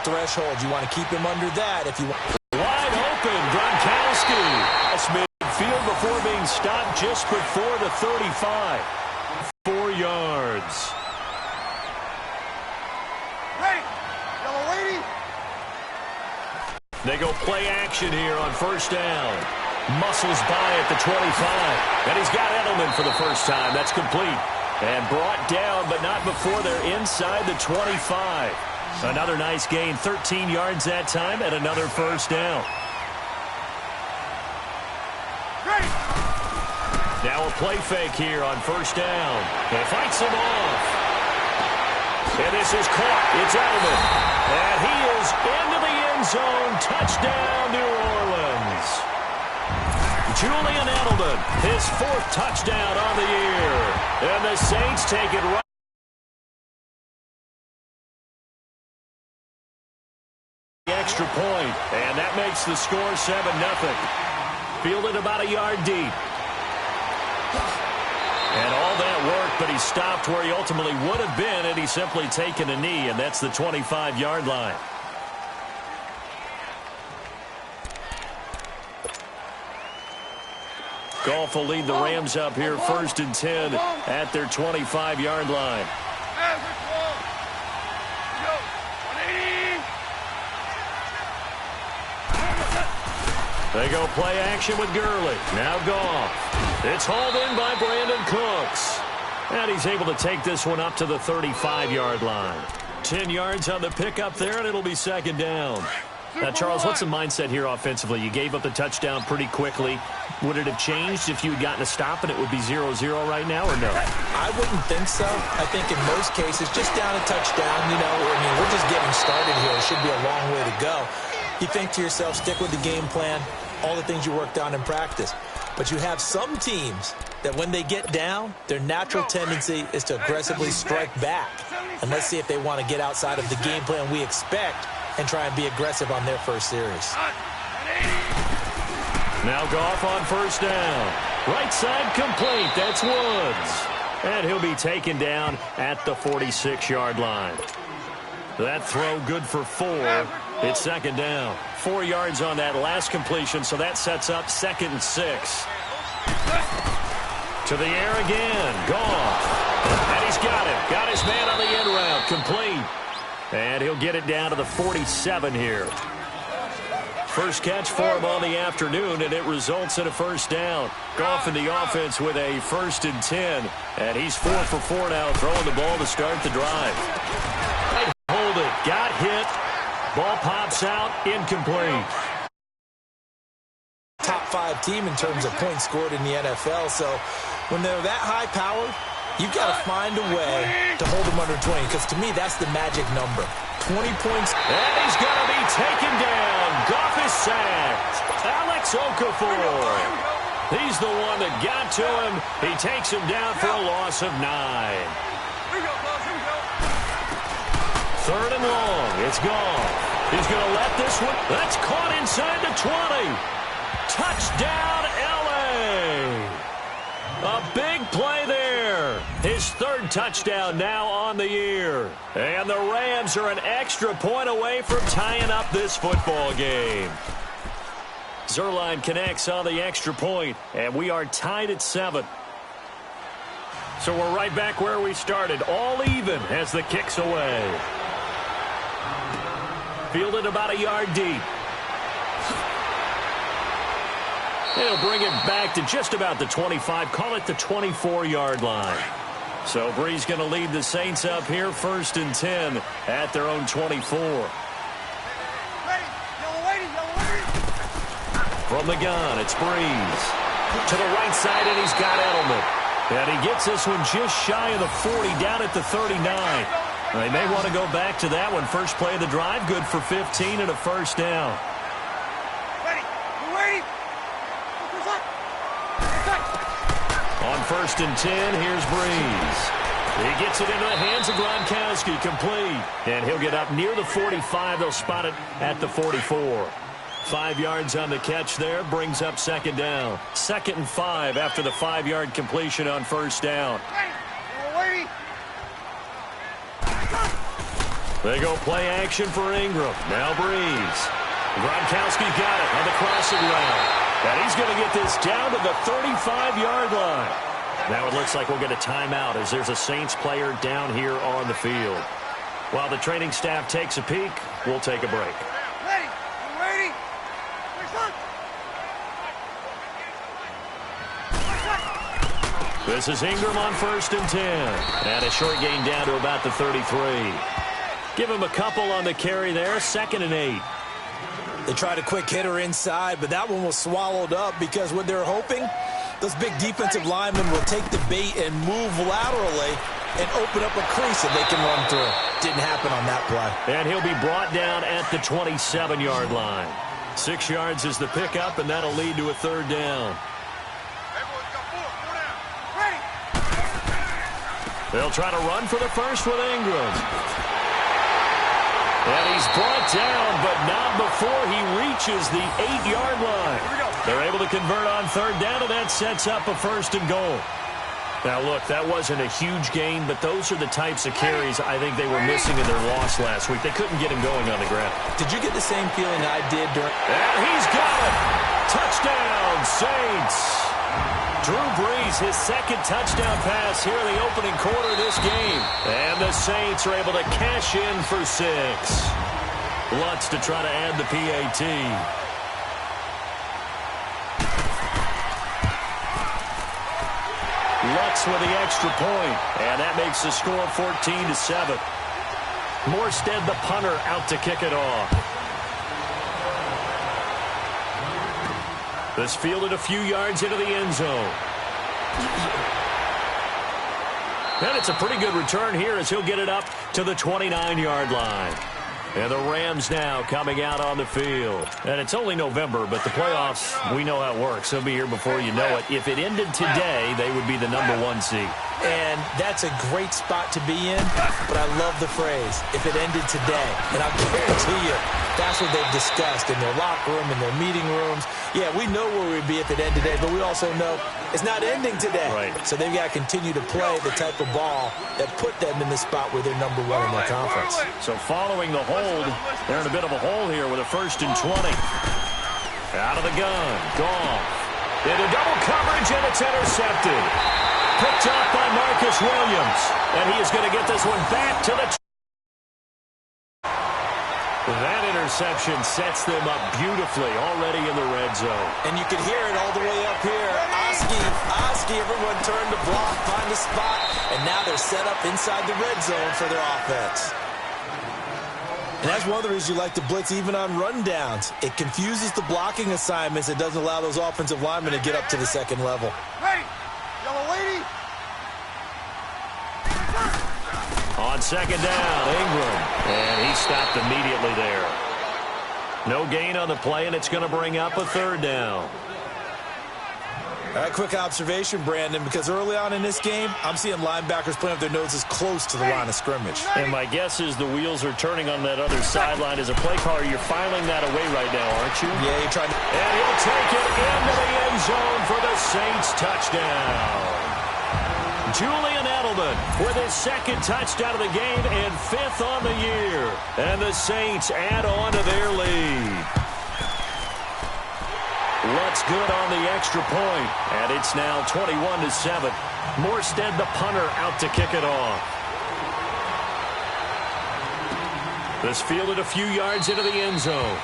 threshold. You want to keep him under that if you want. Wide open, Gronkowski. That's midfield before being stopped just before the 35. 4 yards. Ready. Yellow lady. They go play action here on first down. Muscles by at the 25. And he's got Edelman for the first time. That's complete. And brought down, but not before they're inside the 25. Another nice gain, 13 yards that time, and another first down. Ready. Now a play fake here on first down. And fights him off. And this is caught. It's Edelman. And he is into the end zone. Touchdown, New Orleans. Julian Edelman, his 4th touchdown on the year. And the Saints take it right. Extra point, and that makes the score 7-0. Fielded about a yard deep. And all that worked, but he stopped where he ultimately would have been had he simply taken a knee, and that's the 25-yard line. Goff will lead the Rams up here 1st and 10 at their 25-yard line. They go play action with Gurley. Now Goff. It's hauled in by Brandon Cooks. And he's able to take this one up to the 35-yard line. 10 yards on the pickup there, and it'll be 2nd down. Now, Charles, what's the mindset here offensively? You gave up the touchdown pretty quickly. Would it have changed if you had gotten a stop and it would be 0-0 right now, or no? I wouldn't think so. I think in most cases, just down a touchdown, we're just getting started here. It should be a long way to go. You think to yourself, stick with the game plan, all the things you worked on in practice. But you have some teams that when they get down, their natural tendency is to aggressively strike back. And let's see if they want to get outside of the game plan we expect and try and be aggressive on their first series. Now Goff on first down. Right side complete. That's Woods. And he'll be taken down at the 46-yard line. That throw good for 4. It's 2nd down. 4 yards on that last completion, so that sets up 2nd and 6. To the air again. Goff. And he's got it. Got his man on the end route. Complete. And he'll get it down to the 47 here. First catch for him on the afternoon, and it results in a first down. Goff in the offense with a 1st and 10. And he's 4 for 4 now, throwing the ball to start the drive. Hold it. Got hit. Ball pops out. Incomplete. Top 5 team in terms of points scored in the NFL. So when they're that high powered, you've got to find a way to hold them under 20. Because to me, that's the magic number. 20 points. And he's going to be taken down. Goff is sacked. Alex Okafor. He's the one that got to him. He takes him down for a loss of 9. 3rd and long. It's Goff. He's going to let this one. That's caught inside the 20. Touchdown, L.A. A big play there. His 3rd touchdown now on the year. And the Rams are an extra point away from tying up this football game. Zerline connects on the extra point, and we are tied at 7. So we're right back where we started, all even as the kick's away. Fielded about a yard deep. They'll bring it back to just about the 25. Call it the 24-yard line. So Bree's going to lead the Saints up here 1st and 10 at their own 24. From the gun, it's Breeze. To the right side, and he's got Edelman. And he gets this one just shy of the 40, down at the 39. They may want to go back to that one. First play of the drive, good for 15 and a first down. On 1st and 10, here's Breeze. He gets it into the hands of Gronkowski, complete. And he'll get up near the 45. They'll spot it at the 44. 5 yards on the catch there, brings up 2nd down. 2nd and 5 after the 5-yard completion on first down. They go play action for Ingram. Now Breeze. Gronkowski's got it on the crossing route. And he's going to get this down to the 35-yard line. Now it looks like we'll get a timeout as there's a Saints player down here on the field. While the training staff takes a peek, we'll take a break. Ready? This is Ingram on 1st and 10. And a short gain down to about the 33. Give him a couple on the carry there. 2nd and 8. They tried a quick hitter inside, but that one was swallowed up because what they're hoping, those big defensive linemen will take the bait and move laterally and open up a crease that they can run through. Didn't happen on that play. And he'll be brought down at the 27-yard line. 6 yards is the pickup, and that'll lead to a 3rd down. They'll try to run for the first with Ingram. And he's brought down, but not before he reaches the 8-yard line. They're able to convert on 3rd down, and that sets up a 1st and goal. Now, look, that wasn't a huge gain, but those are the types of carries I think they were missing in their loss last week. They couldn't get him going on the ground. Did you get the same feeling I did during... And he's got it! Touchdown, Saints! Drew Brees, his 2nd touchdown pass here in the opening quarter of this game. And the Saints are able to cash in for 6. Lutz to try to add the PAT. Lutz with the extra point, and that makes the score 14-7. Morstead, the punter, out to kick it off. This fielded a few yards into the end zone. And it's a pretty good return here as he'll get it up to the 29-yard line. And the Rams now coming out on the field. And it's only November, but the playoffs, we know how it works. They'll be here before you know it. If it ended today, they would be the #1 seed. And that's a great spot to be in, but I love the phrase, if it ended today. And I'll guarantee you, that's what they've discussed in their locker room, in their meeting rooms. Yeah, we know where we'd be if it ended today, but we also know it's not ending today. Right. So they've got to continue to play the type of ball that put them in the spot where they're #1 in their conference. So following the hold, they're in a bit of a hole here with a 1st and 20. Out of the gun, Goff. Into double coverage, and it's intercepted. Picked up by Marcus Williams. And he is going to get this one back to the... That interception sets them up beautifully already in the red zone. And you can hear it all the way up here. Oski, everyone turned to block, find a spot, and now they're set up inside the red zone for their offense. And that's one of the reasons you like to blitz even on rundowns. It confuses the blocking assignments. It doesn't allow those offensive linemen to get up to the 2nd level. Ready? Yellow lady. On 2nd down, Ingram. And he stopped immediately there. No gain on the play, and it's going to bring up a 3rd down. All right, quick observation, Brandon, because early on in this game, I'm seeing linebackers playing with their noses close to the line of scrimmage. And my guess is the wheels are turning on that other sideline. As a play caller, you're filing that away right now, aren't you? Yeah, you're trying to... And he'll take it into the end zone for the Saints touchdown. Julian Edelman with his 2nd touchdown of the game and 5th on the year. And the Saints add on to their lead. Lutz good on the extra point, and it's now 21-7. Morstead, the punter, out to kick it off. This fielded a few yards into the end zone.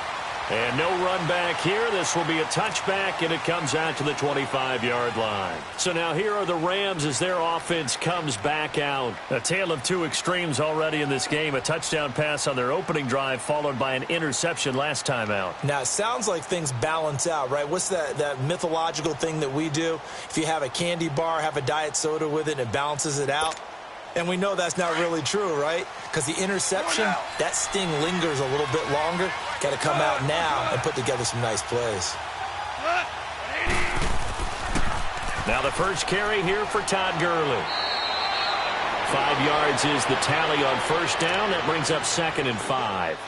And no run back here. This will be a touchback, and it comes out to the 25-yard line. So now here are the Rams as their offense comes back out. A tale of two extremes already in this game. A touchdown pass on their opening drive, followed by an interception last time out. Now, it sounds like things balance out, right? What's that mythological thing that we do? If you have a candy bar, have a diet soda with it, and it balances it out. And we know that's not really true, right? Because the interception, that sting lingers a little bit longer. Got to come out now and put together some nice plays. Now the first carry here for Todd Gurley. 5 yards is the tally on 1st down. That brings up 2nd and 5.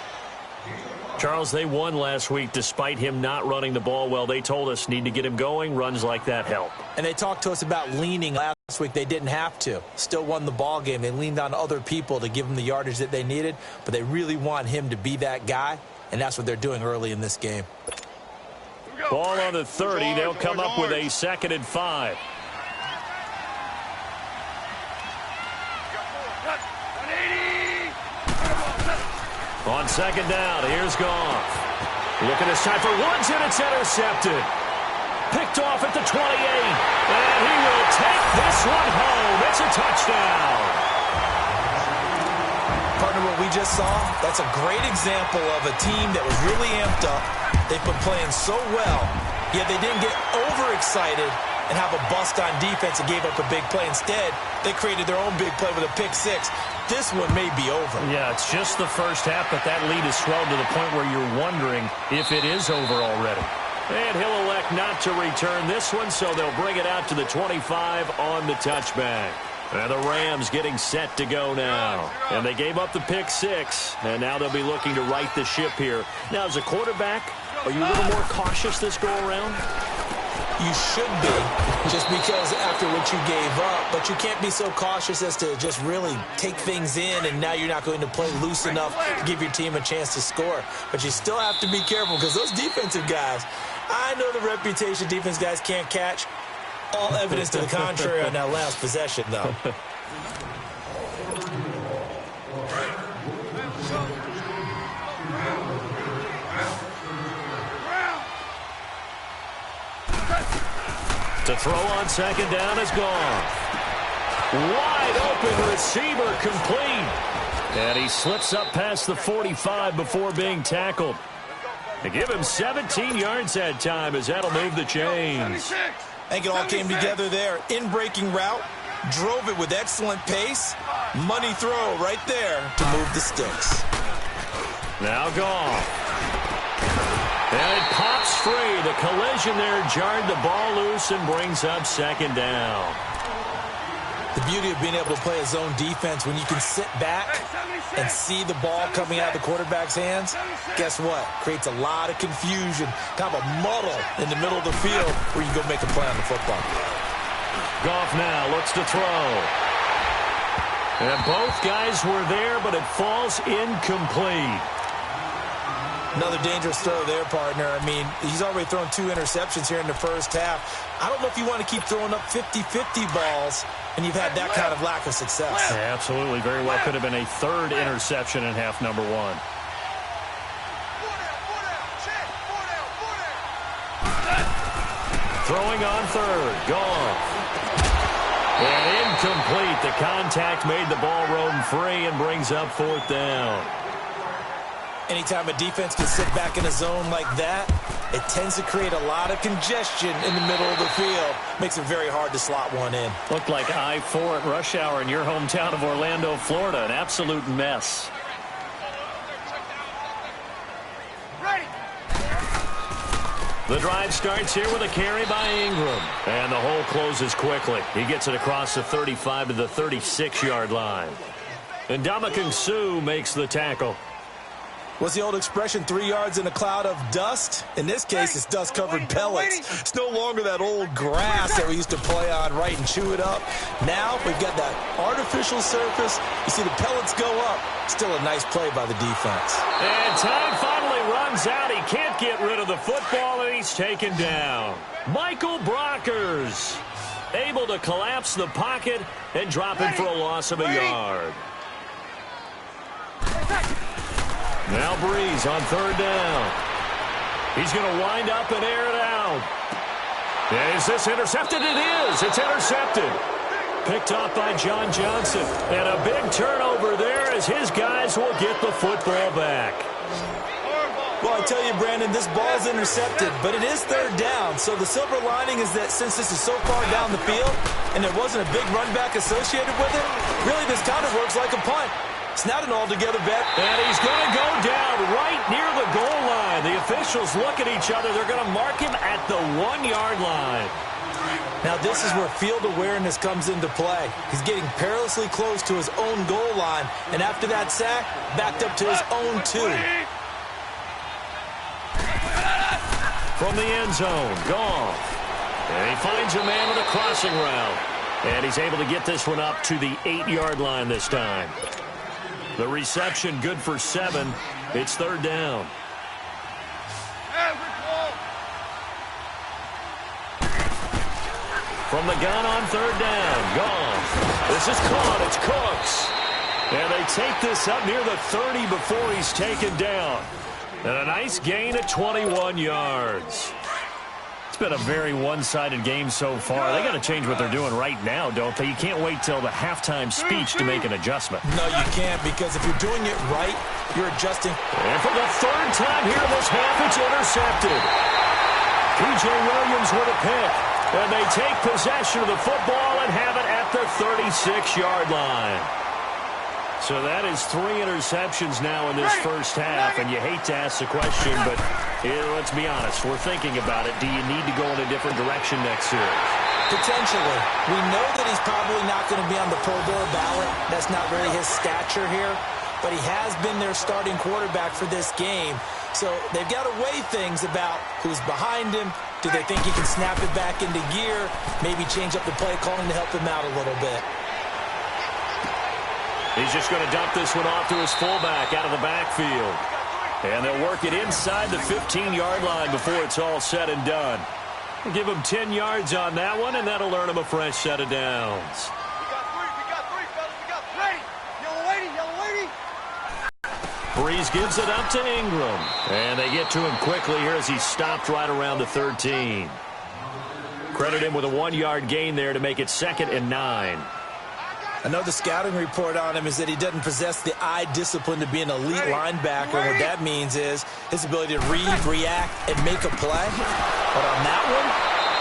Charles, they won last week despite him not running the ball well. They told us need to get him going. Runs like that help. And they talked to us about leaning last This week they didn't have to. Still won the ball game. They leaned on other people to give them the yardage that they needed, but they really want him to be that guy, and that's what they're doing early in this game. Ball on the 30. They'll come up with a 2nd and 5. On 2nd down, here's Goff. Looking this time for Woods, and it's intercepted. Picked off at the 28. And he will take this one home. It's a touchdown. Partner, what we just saw, that's a great example of a team that was really amped up. They've been playing so well, yet they didn't get overexcited and have a bust on defense and gave up a big play. Instead, they created their own big play with a pick six. This one may be over. Yeah, it's just the first half, but that lead has swelled to the point where you're wondering if it is over already. And he'll elect not to return this one, so they'll bring it out to the 25 on the touchback. And the Rams getting set to go now. And they gave up the pick six, and now they'll be looking to right the ship here. Now, as a quarterback, are you a little more cautious this go-around? You should be, just because after what you gave up. But you can't be so cautious as to just really take things in, and now you're not going to play loose enough to give your team a chance to score. But you still have to be careful, because those defensive guys, I know the reputation defense guys can't catch. All evidence to the contrary on that last possession, though. To throw on 2nd down is gone. Wide open receiver complete. And he slips up past the 45 before being tackled. They give him 17 yards that time, as that'll move the chains. I think it all came together there. In-breaking route, drove it with excellent pace. Money throw right there to move the sticks. Now gone. And it pops free. The collision there jarred the ball loose and brings up 2nd down. The beauty of being able to play a zone defense, when you can sit back and see the ball coming out of the quarterback's hands, guess what? Creates a lot of confusion, kind of a muddle in the middle of the field where you can go make a play on the football. Goff now looks to throw. And both guys were there, but it falls incomplete. Another dangerous throw there, partner. I mean, he's already thrown 2 interceptions here in the first half. I don't know if you want to keep throwing up 50-50 balls, and you've had that kind of lack of success. Yeah, absolutely. Very well could have been a 3rd interception in half number 1. Throwing on 3rd. Gone. And incomplete. The contact made the ball roam free and brings up 4th down. Anytime a defense can sit back in a zone like that, it tends to create a lot of congestion in the middle of the field. Makes it very hard to slot one in. Looked like I-4 at rush hour in your hometown of Orlando, Florida. An absolute mess. The drive starts here with a carry by Ingram. And the hole closes quickly. He gets it across the 35 to the 36-yard line. And Ndamukong Suh makes the tackle. What's the old expression, 3 yards in a cloud of dust? In this case, it's dust-covered pellets. It's no longer that old grass that we used to play on, right, and chew it up. Now we've got that artificial surface. You see the pellets go up. Still a nice play by the defense. And time finally runs out. He can't get rid of the football, and he's taken down. Michael Brockers able to collapse the pocket and drop it for a loss of a yard. Now Breeze on 3rd down. He's going to wind up and air it out. And is this intercepted? It is. It's intercepted. Picked off by John Johnson. And a big turnover there as his guys will get the football back. Well, I tell you, Brandon, this ball's intercepted, but it is 3rd down. So the silver lining is that since this is so far down the field and there wasn't a big run back associated with it, really this kind of works like a punt. It's not an altogether bet. And he's going to go down right near the goal line. The officials look at each other. They're going to mark him at the 1-yard line. Now this is where field awareness comes into play. He's getting perilously close to his own goal line. And after that sack, backed up to his own 2. From the end zone, Goff. And he finds a man with a crossing route. And he's able to get this one up to the 8-yard line this time. The reception good for 7. It's third down. From the gun on third down. Gone. This is caught. It's Cooks. And they take this up near the 30 before he's taken down. And a nice gain at 21 yards. It's been a very one-sided game so far. They got to change what they're doing right now, don't they? You can't wait till the halftime speech to make an adjustment. No, you can't, because if you're doing it right, you're adjusting. And for the third time here in this half, it's intercepted. P.J. Williams with a pick. And they take possession of the football and have it at the 36-yard line. So that is 3 interceptions now in this first half, and you hate to ask the question, but let's be honest, we're thinking about it. Do you need to go in a different direction next year? Potentially. We know that he's probably not going to be on the Pro Bowl ballot. That's not really his stature here, but he has been their starting quarterback for this game. So they've got to weigh things about who's behind him. Do they think he can snap it back into gear? Maybe change up the play calling to help him out a little bit. He's just going to dump this one off to his fullback out of the backfield. And they'll work it inside the 15-yard line before it's all said and done. We'll give him 10 yards on that one, and that'll earn him a fresh set of downs. We got three, fellas. We got three. Yellow lady. Breeze gives it up to Ingram. And they get to him quickly here as he stopped right around the 13. Credit him with a 1-yard gain there to make it 2nd and 9. I know the scouting report on him is that he doesn't possess the eye discipline to be an elite linebacker. And what that means is his ability to read, react, and make a play. But on that one,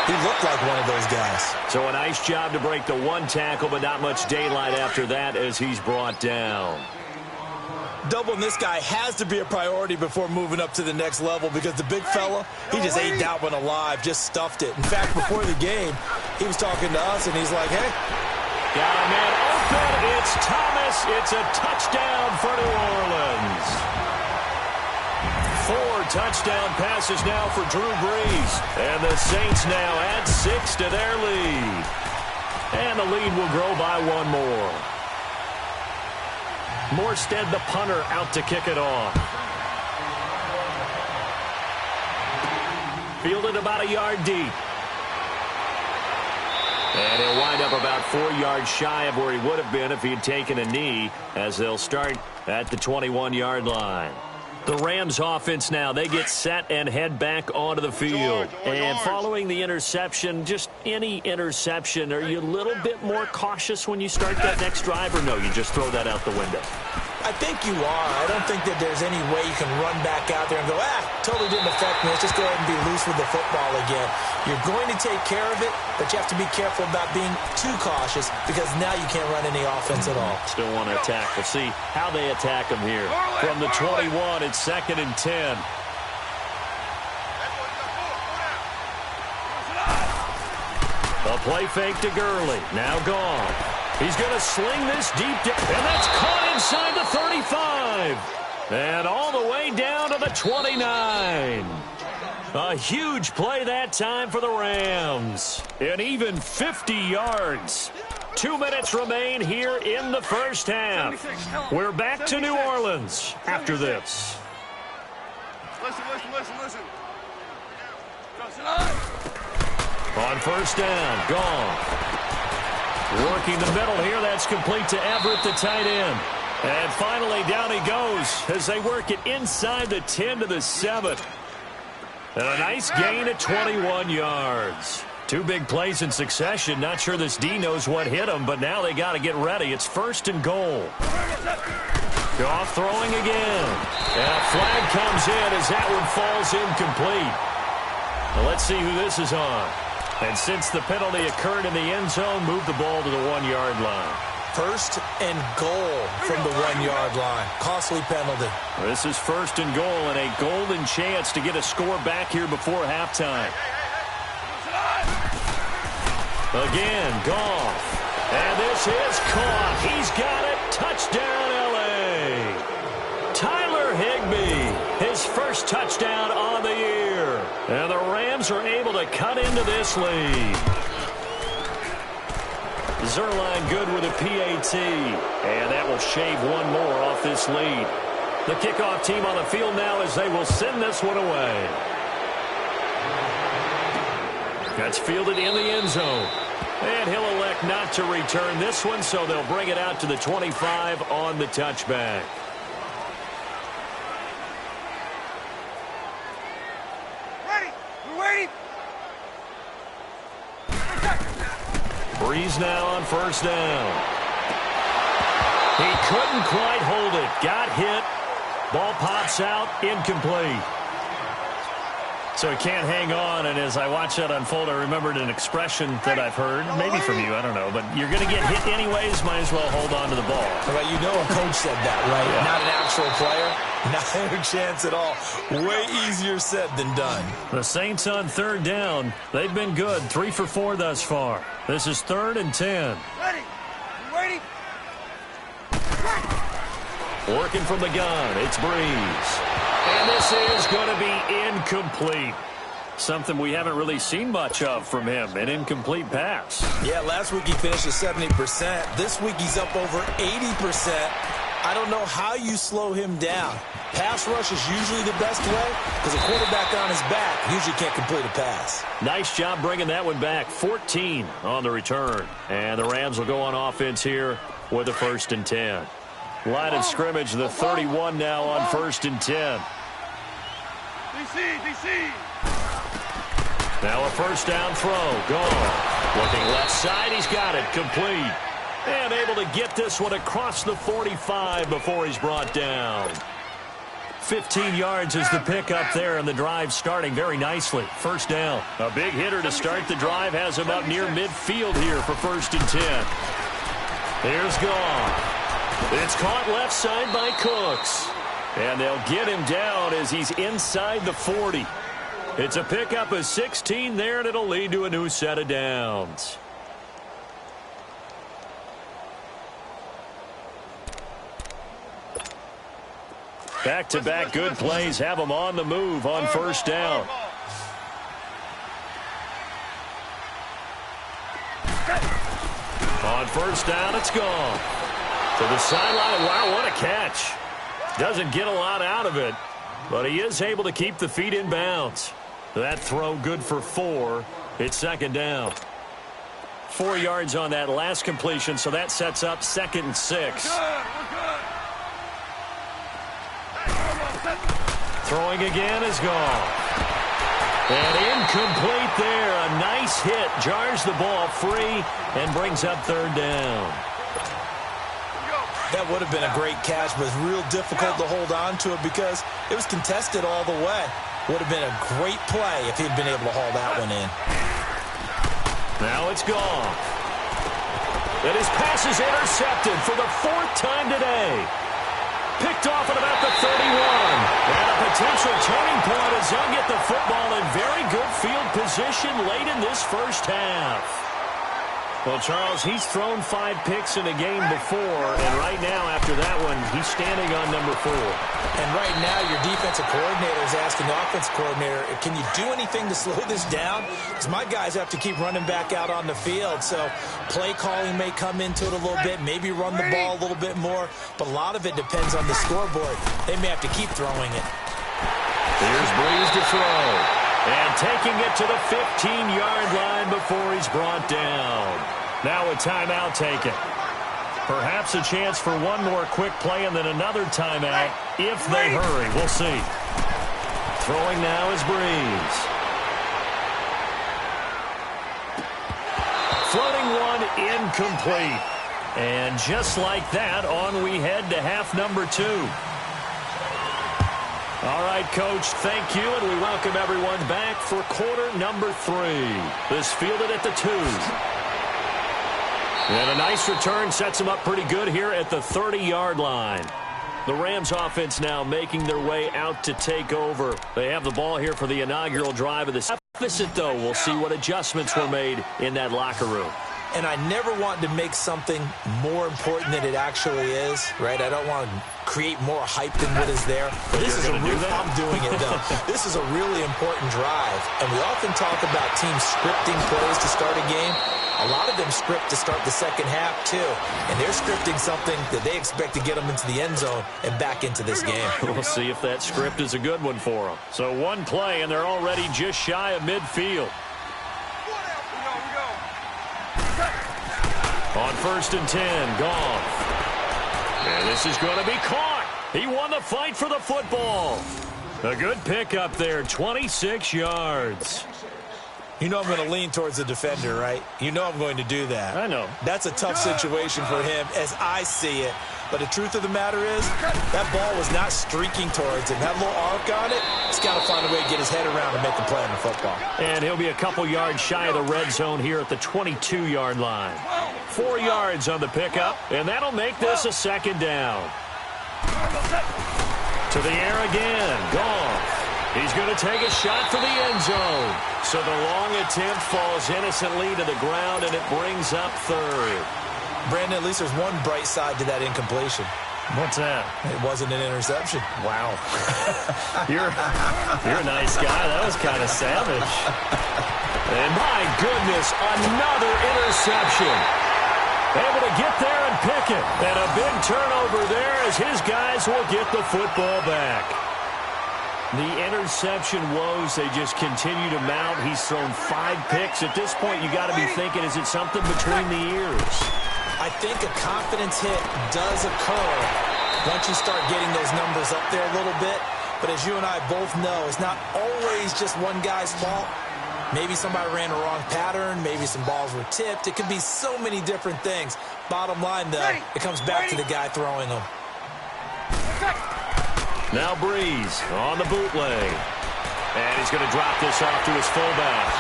he looked like one of those guys. So a nice job to break the 1 tackle, but not much daylight after that as he's brought down. Doubling this guy has to be a priority before moving up to the next level, because the big fella, he just ate that one alive, just stuffed it. In fact, before the game, he was talking to us, and he's like, hey. Got a man open. It's Thomas. It's a touchdown for New Orleans. 4 touchdown passes now for Drew Brees. And the Saints now add 6 to their lead. And the lead will grow by 1 more. Morstead, the punter, out to kick it off. Fielded about a yard deep. And he'll wind up about 4 yards shy of where he would have been if he had taken a knee, as they'll start at the 21-yard line. The Rams offense now, they get set and head back onto the field. And following the interception, just any interception, are you a little bit more cautious when you start that next drive, or no, you just throw that out the window? I think you are. I don't think that there's any way you can run back out there and go, totally didn't affect me. Let's just go ahead and be loose with the football again. You're going to take care of it, but you have to be careful about being too cautious, because now you can't run any offense at all. Still want to attack. We'll see how they attack him here. From the 21, it's 2nd and 10. A play fake to Gurley. Now gone. He's going to sling this deep down, and that's caught inside the 35. And all the way down to the 29. A huge play that time for the Rams. And even 50 yards. 2 minutes remain here in the first half. We're back to New Orleans after this. Listen. On first down, gone. Working the middle here, that's complete to Everett, the tight end. And finally, down he goes as they work it inside the 10 to the 7. And a nice gain of 21 yards. 2 big plays in succession. Not sure this D knows what hit him, but now they got to get ready. It's 1st and goal. Goff throwing again. And a flag comes in as that one falls incomplete. Well, let's see who this is on. And since the penalty occurred in the end zone, move the ball to the 1-yard line. 1st and goal from the 1-yard line. Costly penalty. This is 1st and goal, and a golden chance to get a score back here before halftime. Again, Goff. And this is caught. He's got it. Touchdown, L.A. Tyler Higbee, his first touchdown on the year. And the Rams are able to cut into this lead. Zerline good with a PAT. And that will shave one more off this lead. The kickoff team on the field now as they will send this one away. That's fielded in the end zone. And he'll elect not to return this one, so they'll bring it out to the 25 on the touchback. Ready. We're waiting. Breeze now on first down. He couldn't quite hold it. Got hit. Ball pops out. Incomplete. So he can't hang on, and as I watch that unfold, I remembered an expression that I've heard, maybe from you, I don't know, but you're going to get hit anyways, might as well hold on to the ball. Well, you know a coach said that, right? Yeah. Not an actual player. Not a chance at all. Way easier said than done. The Saints on third down. They've been good, 3 for 4 thus far. This is 3rd and 10. Ready. We're waiting. Working from the gun, it's Breeze. And this is going to be incomplete. Something we haven't really seen much of from him, an incomplete pass. Yeah, last week he finished at 70%. This week he's up over 80%. I don't know how you slow him down. Pass rush is usually the best way because a quarterback on his back usually can't complete a pass. Nice job bringing that one back. 14 on the return. And the Rams will go on offense here with a 1st and 10. Line of scrimmage, the 31 now on 1st and 10. DC. Now a first down throw. Gone. Looking left side. He's got it. Complete. And able to get this one across the 45 before he's brought down. 15 yards is the pickup there, and the drive starting very nicely. First down. A big hitter to start the drive. Has him up near midfield here for 1st and 10. Here's Gone. It's caught left side by Cooks. And they'll get him down as he's inside the 40. It's a pickup of 16 there, and it'll lead to a new set of downs. Back-to-back good plays have them on the move on first down. On first down, it's gone. To the sideline. Wow, what a catch. Doesn't get a lot out of it, but he is able to keep the feet in bounds. That throw good for 4. It's 2nd down. 4 yards on that last completion, so that sets up 2nd and 6. Throwing again is gone. And incomplete there. A nice hit. Jars the ball free and brings up 3rd down. That would have been a great catch, but it's real difficult to hold on to it because it was contested all the way. Would have been a great play if he'd been able to haul that one in. Now it's gone. And his pass is intercepted for the 4th time today. Picked off at about the 31. And a potential turning point as they'll get the football in very good field position late in this first half. Well, Charles, he's thrown 5 picks in a game before, and right now, after that one, he's standing on number 4. And right now, your defensive coordinator is asking the offensive coordinator, can you do anything to slow this down? Because my guys have to keep running back out on the field, so play calling may come into it a little bit, maybe run the ball a little bit more, but a lot of it depends on the scoreboard. They may have to keep throwing it. Here's Breeze to throw. And taking it to the 15-yard line before he's brought down. Now a timeout taken. Perhaps a chance for one more quick play and then another timeout if they hurry. We'll see. Throwing now is Breeze. Floating one incomplete. And just like that, on we head to half number 2. All right, Coach, thank you, and we welcome everyone back for quarter number 3. This fielded at the 2. And a nice return sets them up pretty good here at the 30-yard line. The Rams offense now making their way out to take over. They have the ball here for the inaugural drive of the deficit, though. We'll see what adjustments were made in that locker room. and I never want to make something more important than it actually is, right? I don't want to create more hype than what is there. But this is I'm doing it, though. This is a really important drive, and we often talk about teams scripting plays to start a game. A lot of them script to start the second half, too, and they're scripting something that they expect to get them into the end zone and back into this game. We'll see if that script is a good one for them. So one play, and they're already just shy of midfield. On 1st and 10, Goff. And this is going to be caught. He won the fight for the football. A good pickup there, 26 yards. You know I'm going to lean towards the defender, right? You know I'm going to do that. I know. That's a tough situation for him as I see it. But the truth of the matter is, that ball was not streaking towards him. That little arc on it, he's got to find a way to get his head around and make the play on the football. And he'll be a couple yards shy of the red zone here at the 22-yard line. 4 yards on the pickup, and that'll make this a second down. To the air again, Goff. He's going to take a shot for the end zone. So the long attempt falls innocently to the ground, and it brings up third. Brandon, at least there's one bright side to that incompletion. What's that? It wasn't an interception. Wow. You're a nice guy. That was kind of savage. And my goodness, another interception. Able to get there and pick it. And a big turnover there as his guys will get the football back. The interception woes, they just continue to mount. He's thrown 5 picks. At this point, you got to be thinking, is it something between the ears? I think a confidence hit does occur once you start getting those numbers up there a little bit. But as you and I both know, it's not always just one guy's fault. Maybe somebody ran a wrong pattern. Maybe some balls were tipped. It could be so many different things. Bottom line, though, it comes back to the guy throwing them. Now Breeze on the bootleg. And he's going to drop this off to his fullback.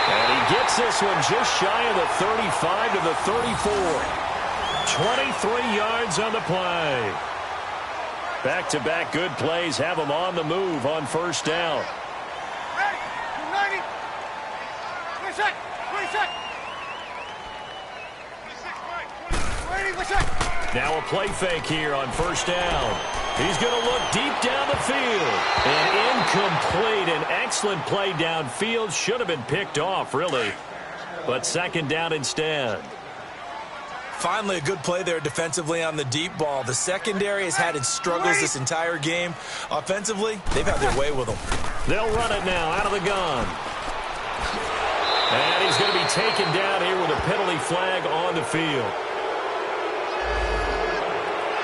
And he gets this one just shy of the 35 to the 34. 23 yards on the play. Back-to-back good plays have him on the move on first down. Now a play fake here on first down. He's going to look deep down the field. And incomplete. An excellent play downfield. Should have been picked off, really. But second down instead. Finally, a good play there defensively on the deep ball. The secondary has had its struggles this entire game. Offensively, they've had their way with them. They'll run it now out of the gun. And he's going to be taken down here with a penalty flag on the field.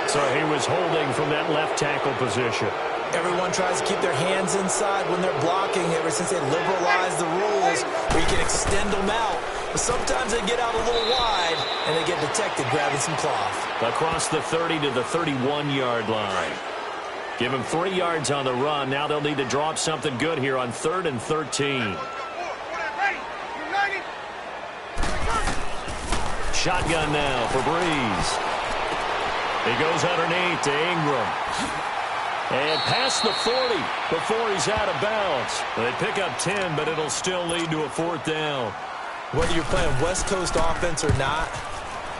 So he was holding from that left tackle position. Everyone tries to keep their hands inside when they're blocking ever since they liberalized the rules where you can extend them out. But sometimes they get out a little wide and they get detected grabbing some cloth. Across the 30 to the 31-yard line. Give them 3 yards on the run. Now they'll need to drop something good here on 3rd and 13. Shotgun now for Breeze. He goes underneath to Ingram. And past the 40 before he's out of bounds. They pick up 10, but it'll still lead to a 4th down. Whether you're playing West Coast offense or not,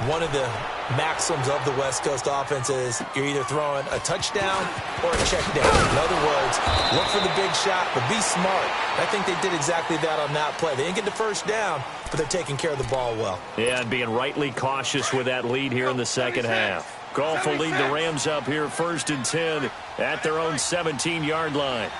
one of the maxims of the West Coast offense is you're either throwing a touchdown or a check down. In other words, look for the big shot, but be smart. I think they did exactly that on that play. They didn't get the first down, but they're taking care of the ball well. Yeah, and being rightly cautious with that lead here in the second half. Goff will lead the Rams up here 1st and 10 at their own 17-yard line.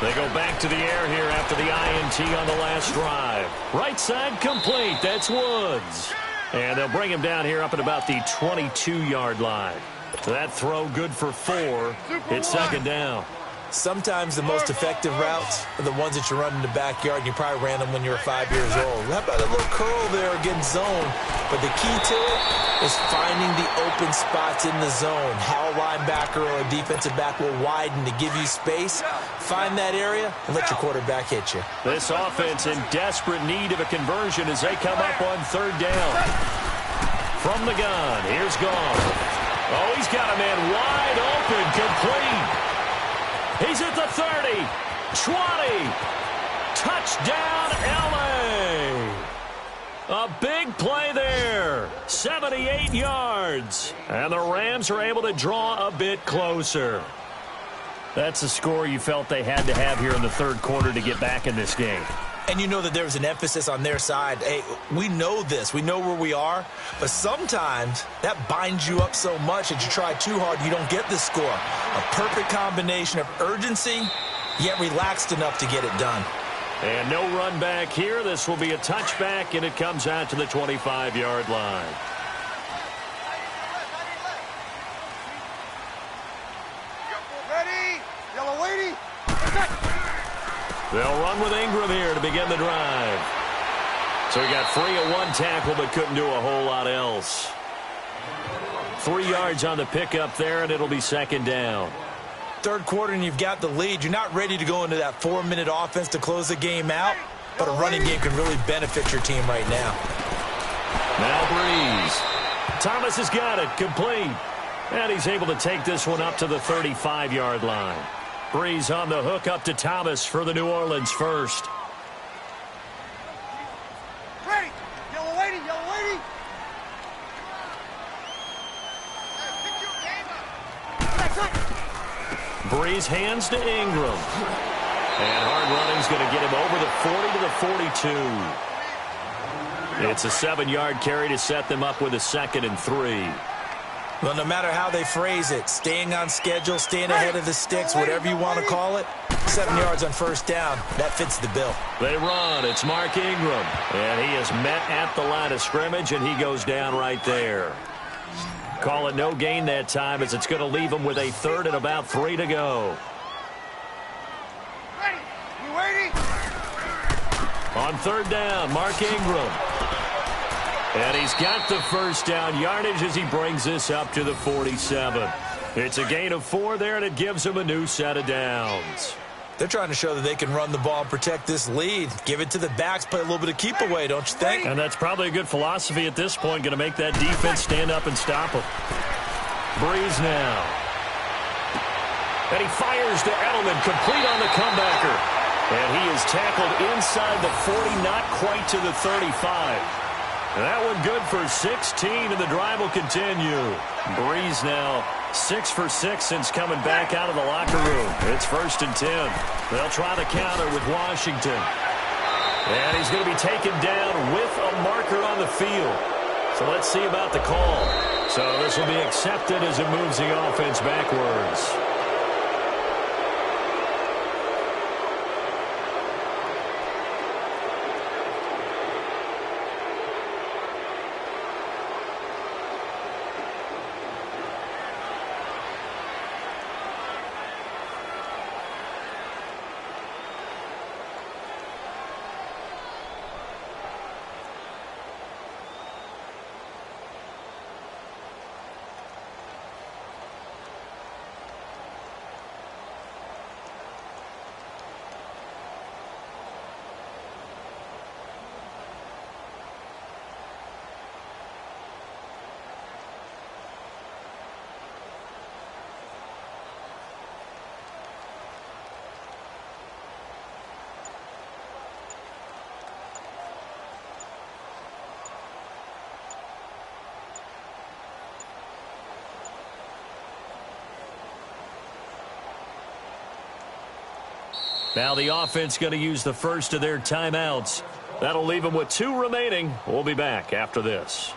They go back to the air here after the INT on the last drive. Right side complete. That's Woods. And they'll bring him down here up at about the 22-yard line. That throw good for 4. It's second down. Sometimes the most effective routes are the ones that you run in the backyard, and you probably ran them when you were 5 years old. How about a little curl there against zone? But the key to it is finding the open spots in the zone. How a linebacker or a defensive back will widen to give you space. Find that area and let your quarterback hit you. This offense in desperate need of a conversion as they come up on 3rd down. From the gun, here's Goff. Oh, he's got a man wide open, complete. He's at the 30, 20, touchdown, L.A. A big play there. 78 yards. And the Rams are able to draw a bit closer. That's a score you felt they had to have here in the third quarter to get back in this game. And you know that there was an emphasis on their side. Hey, we know this. We know where we are. But sometimes that binds you up so much that you try too hard, you don't get the score. A perfect combination of urgency, yet relaxed enough to get it done. And no run back here. This will be a touchback, and it comes out to the 25-yard line. Ready? Yellow weighty. They'll run with Ingram here to begin the drive. So he got free of one tackle but couldn't do a whole lot else. 3 yards on the pickup there, and it'll be second down. Third quarter and you've got the lead. You're not ready to go into that 4-minute offense to close the game out, but a running game can really benefit your team right now. Now Breeze. Thomas has got it, complete. And he's able to take this one up to the 35-yard line. Breeze on the hook up to Thomas for the New Orleans first. Ready? Yellow weighty, yellow weighty. Breeze hands to Ingram. And hard running's going to get him over the 40 to the 42. It's a 7-yard carry to set them up with a 2nd and 3. Well, no matter how they phrase it, staying on schedule, staying ahead of the sticks, whatever you want to call it, 7 yards on first down, that fits the bill. They run. It's Mark Ingram. And he is met at the line of scrimmage, and he goes down right there. Call it no gain that time, as it's going to leave him with a 3rd and about 3 to go. Ready? You waiting? On 3rd down, Mark Ingram. And he's got the first down yardage as he brings this up to the 47. It's a gain of 4 there, and it gives him a new set of downs. They're trying to show that they can run the ball and protect this lead. Give it to the backs, play a little bit of keep away, don't you think? And that's probably a good philosophy at this point, going to make that defense stand up and stop him. Breeze now. And he fires to Edelman, complete on the comebacker. And he is tackled inside the 40, not quite to the 35. And that one good for 16, and the drive will continue. Breeze now 6 for 6 since coming back out of the locker room. It's 1st and 10. They'll try to counter with Washington. And he's going to be taken down with a marker on the field. So let's see about the call. So this will be accepted as it moves the offense backwards. Now the offense going to use the first of their timeouts. That'll leave them with 2 remaining. We'll be back after this.